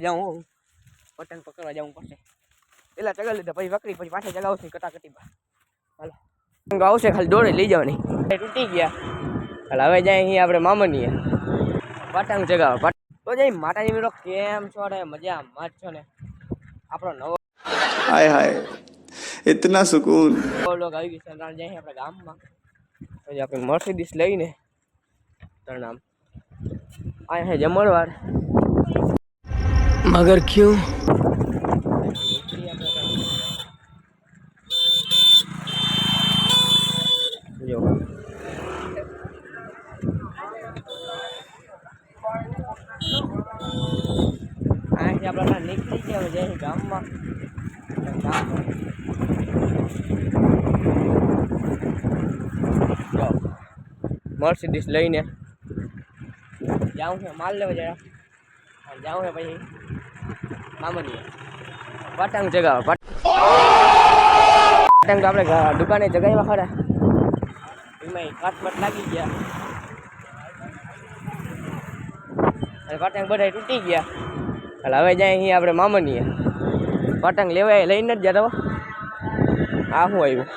જાઉં પતંગ પકડવા જવું પડશે. પેલા ચગાવી લીધા પછી વકરી પછી પાછા ચગાવશું કટાકટીમાં. હાલો પતંગ આવશે ખાલી દોડે લઈ જવાની. તૂટી ગયા હાલ હવે જાય અહીં આપણે મામનીએ પતંગ ચગાવવા. તો જઈ માતાજી મિત્રો કેમ છો ને મજા મત છો ને. આપણો નવો हाय हाय इतना सुकून લોક આવી ગઈ છે જાય આપણે ગામમાં. પછી આપણે મર્સિડીસ લઈને તરનામ આયા હે જમણવાર. मगर क्यों? જો અહીંથી આપણે નીકળી ગયા જાય ગામમાં. મર્સિડીસ લઈને જાઉં છે માલ લેવા જરા જાઉં છે પછી મામનીએ પતંગ ચગાવવા. પતંગ તો આપણે દુકાને ચગાવ્યા ખરા એમાં કાટપટ લાગી ગયા અને પતંગ બધા તૂટી ગયા. એટલે હવે જાય અહીં આપણે મામનીએ પતંગ લેવા લઈને જ જતો. આ શું આવ્યું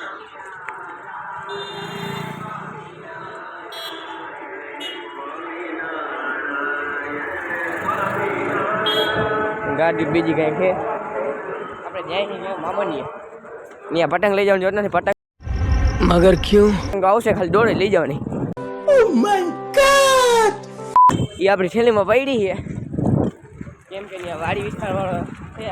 ગાડી બીજી કઈ છે. આપણે જાય મામનીએ ત્યાં પતંગ લઈ જવાની જરૂર નથી. પતંગ मगर क्यों? આવશે ખાલી દોડે લઈ જવાની. એ આપણી થેલીમાં પડી છે કેમ કે ત્યાં વાડી વિસ્તાર વાળો છે.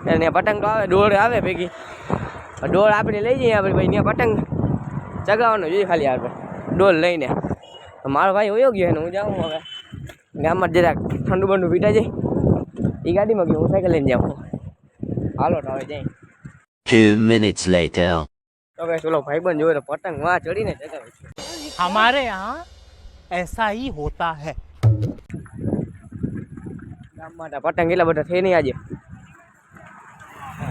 ત્યાં પતંગ તો આવે દોડ આવે ભેગી દોડ આપણે લઈ જઈએ. આપણે ભાઈ ત્યાં પતંગ ચગાવવાનો જોઈએ ખાલી આપણે ડોલ લઈને. મારો ભાઈ હોયો ગયો ને હું જાઉં હવે ગામમાં જરાક ઠંડુ બંડુ પીટા જાય. એ ગાડીમાં ગયો હું સાયકલ લઈને જાઉં. હાલો તો હવે જાય. 2 minutes later. તો કઈ ચલો ભાઈ બંધ જોયો તો પતંગ વાં ચડીને ચગાવે છે. हमारे यहाँ ऐसा ही होता है. ગામમાં તો પતંગ એટલા બધા થઈ નહીં આજે.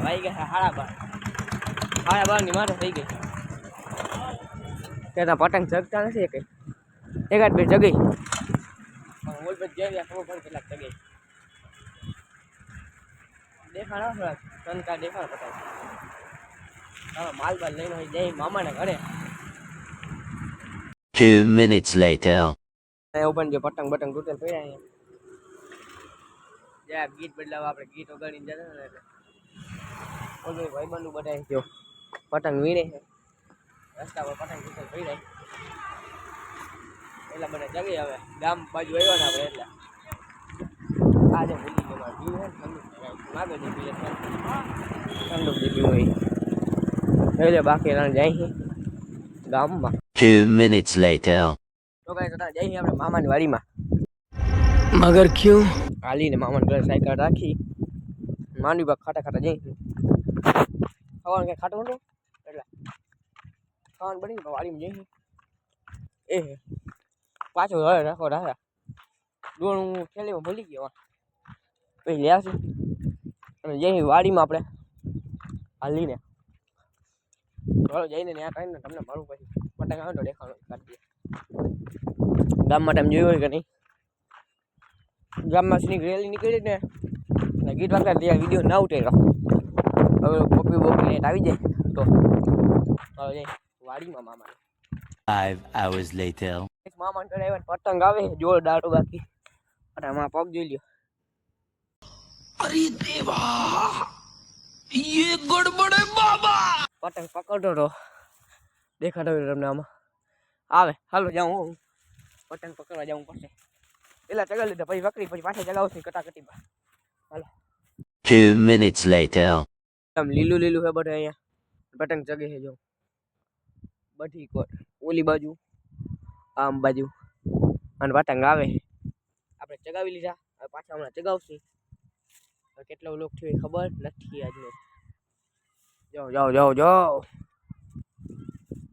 વાઈ ગયા 12:30 ની માથે થઈ ગઈ. ત્યાં પતંગ જગતા નથી કઈ એકાદ બે જગી બોલ બધ ગયા ખબર પડે કેટલાક જગી દેખાડો થોડાક તનકા દેખાડો પતંગ. માલ બાલ લઈને જઈ મામાને ઘરે. 2 minutes later. એવું પણ જો પતંગ બટંગ તૂટેલ પડ્યા અહીંયા ગીત બદલાવા આપણે ગીત વગાડીને જતા ને એટલે ઓલું ભાઈબંધુ બધા જો પતંગ વીણે છે રસ્તા પર પતંગ તૂટેલ પડ્યા એટલા બધા જગી. હવે ગામ બાજુ આવ્યા ને આપણે એટલે આજે ભૂલી ગયો પીવું માગે છે પીએ ઠંડુ જે પીવું એટલે બાકી રણ જાય છે ગામમાં. 2 minutes later. તો કઈ જતા જઈએ આપણે મામાની વાડીમાં. मगर क्यों? હાલીને મામાને ઘરે સાયકલ રાખી માંડવી બાગ ખાટા ખાટા જઈ ખાવાનું કઈ ખાટું હતું એટલે ખાવાનું બની વાડીમાં જઈ એ પાછો હવે રાખો રાખ્યા ડોળ હું થેલીમાં ભૂલી ગયો પછી લ્યા છું અને જઈ વાડીમાં આપણે હાલીને ચાલો જઈને ત્યાં કરીને તમને મળું પછી પતંગ આવે તો દેખાવાનું કાઢીએ. ગામમાં ટાઈમ જોયું હોય કે નહીં ગામમાં સ્નીક રેલી નીકળી ને ગીત વાગતા ત્યાં વિડીયો ના ઉતર્યો. હવે કોપી બોપી આવી જાય તો હવે વાડીમાં મામા 5 hours later. મામા ઘરે આવ્યા પતંગ આવે જોરદાર બાકી અને આમાં પગ જોઈ લ્યો. अरे देवा ये गड़बड़ है बाबा. પતંગ પકડતો તો દેખાતો તમને આમાં આવે. હાલો જાઉં હું પતંગ પકડવા જવું પડશે. પેલા ચગાવી લીધા પછી વકરી પછી પાછા ચગાવશું કટાકટીમાં. હાલો 2 minutes later. આમ લીલું લીલું છે બધે અહીંયા પતંગ ચગે છે જો બધી કોટ ઓલી બાજુ આમ બાજુ અને પતંગ આવે આપણે ચગાવી લીધા. હવે પાછા હમણાં ચગાવશું. કેટલો લોક થયો ખબર નથી આજનો. જાઓ જાઓ જાઓ જાઓ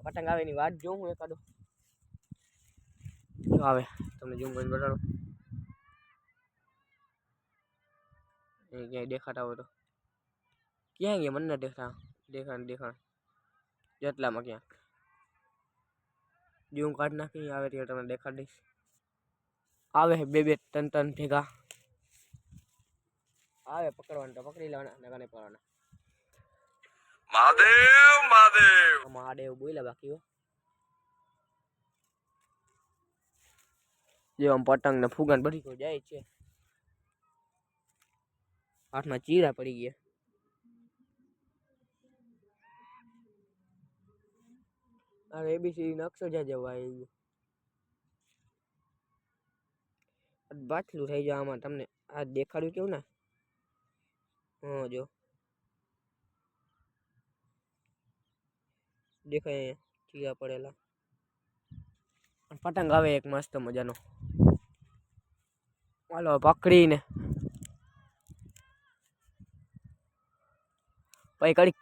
પતંગ આવે એની વાત જોઉં હું એકાદો આવે તમને ઝૂમ કરીને બતાડો ક્યાંય દેખાતા હોય તો. ક્યાં ગયા મને ના દેખાણ જેટલામાં ક્યાં જે હું કાઢ નાખી આવે ત્યારે તમને દેખાડીશ. આવે છે બે બે ત્રણ ત્રણ ભેગા આવે, પકડવાના તો પકડી લેવાના, નગા નહીં પડવાના. મહાદેવ બોલ્યા બાકી હો. જે આમ પતંગ ને ફુગાન બધી કોઈ જાય છે. હાથમાં ચીરા પડી ગયા. અરે એબીસી નકશો જ્યાં જવા આવી ગયો. બાટલું થઈ જાય આમાં. તમને આ દેખાડ્યું કેવું ને? હા જો દેખાય અહીંયા ચીરા પડેલા. પતંગ આવે એક મસ્ત મજાનો. હાલો પકડીને પછી કડી.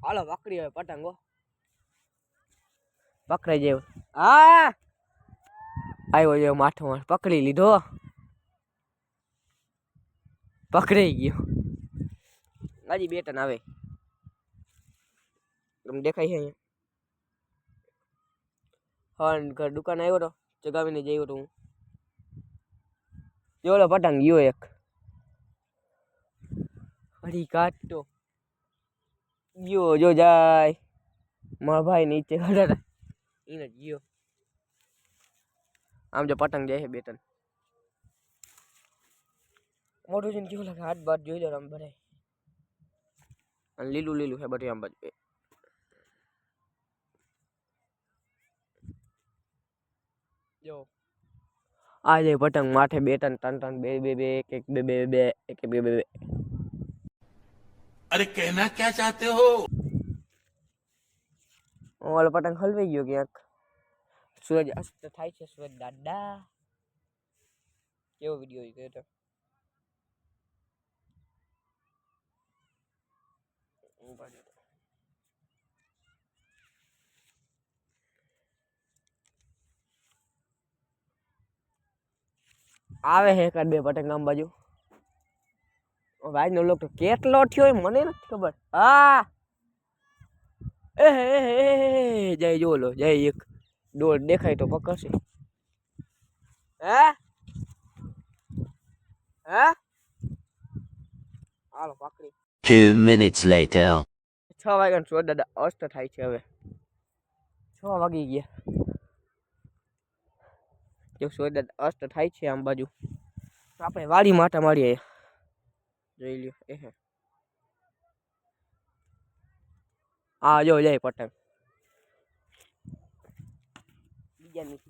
હાલો પકડી હવે પતંગો પકડાઈ જાય. હા આવ્યો છે માથો પકડી લીધો. પકડાઈ ગયો. હજી બે ટન આવે. તમને દેખાય છે અહીંયા. હા દુકાન આવ્યો તો ચગાવીને જયો તો હું. જોલો પતંગ ગયો એક. હરી કાઢતો ગયો જો જાય. મારા ભાઈ નીચે ખડા એને ગયો. આમ જો પતંગ જાય છે બે ત્રણ. મોટું છે ને કેવું લાગે. હાથ બાદ જોઈ લો આમ ભરાય. અને લીલું લીલું છે બધું આમ બાજુ. જો આ જે પતંગ માથે બે ત્રણ ત્રણ ત્રણ બે બે બે એક એક બે બે બે એક બે બે બે. अरे कहना क्या चाहते हो? ઓલો પતંગ હલવાઈ ગયો ક્યાંક. સૂરજ અસ્ત થાય છે. સૂરજ દાદા કેવો વિડીયો છે તો. આવે છે એકાદ બે પતંગ આમ બાજુ. ભાઈ નો લોક તો કેટલો થયો એ મને નથી ખબર. હા એ જય જો લો જય એક દોડ દેખાય તો પકડશે. હે હે હાલો પકડી. 2 minutes later. 6 વાગ્યા સૂરજ દાદા અસ્ત થાય છે હવે. 6 વાગી ગયા. જો સૂરજ દાદા અસ્ત થાય છે આમ બાજુ. આપણે વાડી માટા મારીએ. જોઈ લ્યો એ હે. હા જો જાય પતંગ.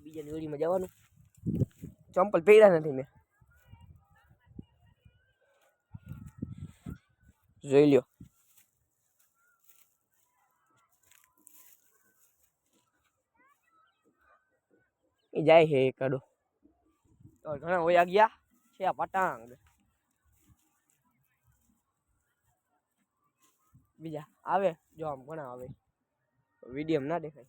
બીજાની હોળીમાં જવાનું. ચંપલ પહેર્યા નથી મેં. જોઈ લ્યો. એ જાય છે એકાદો. ઘણા હોયા ગયા છે આ પતંગ. બીજા આવે જો આમ ઘણા આવે. વિડીયો ના દેખાય.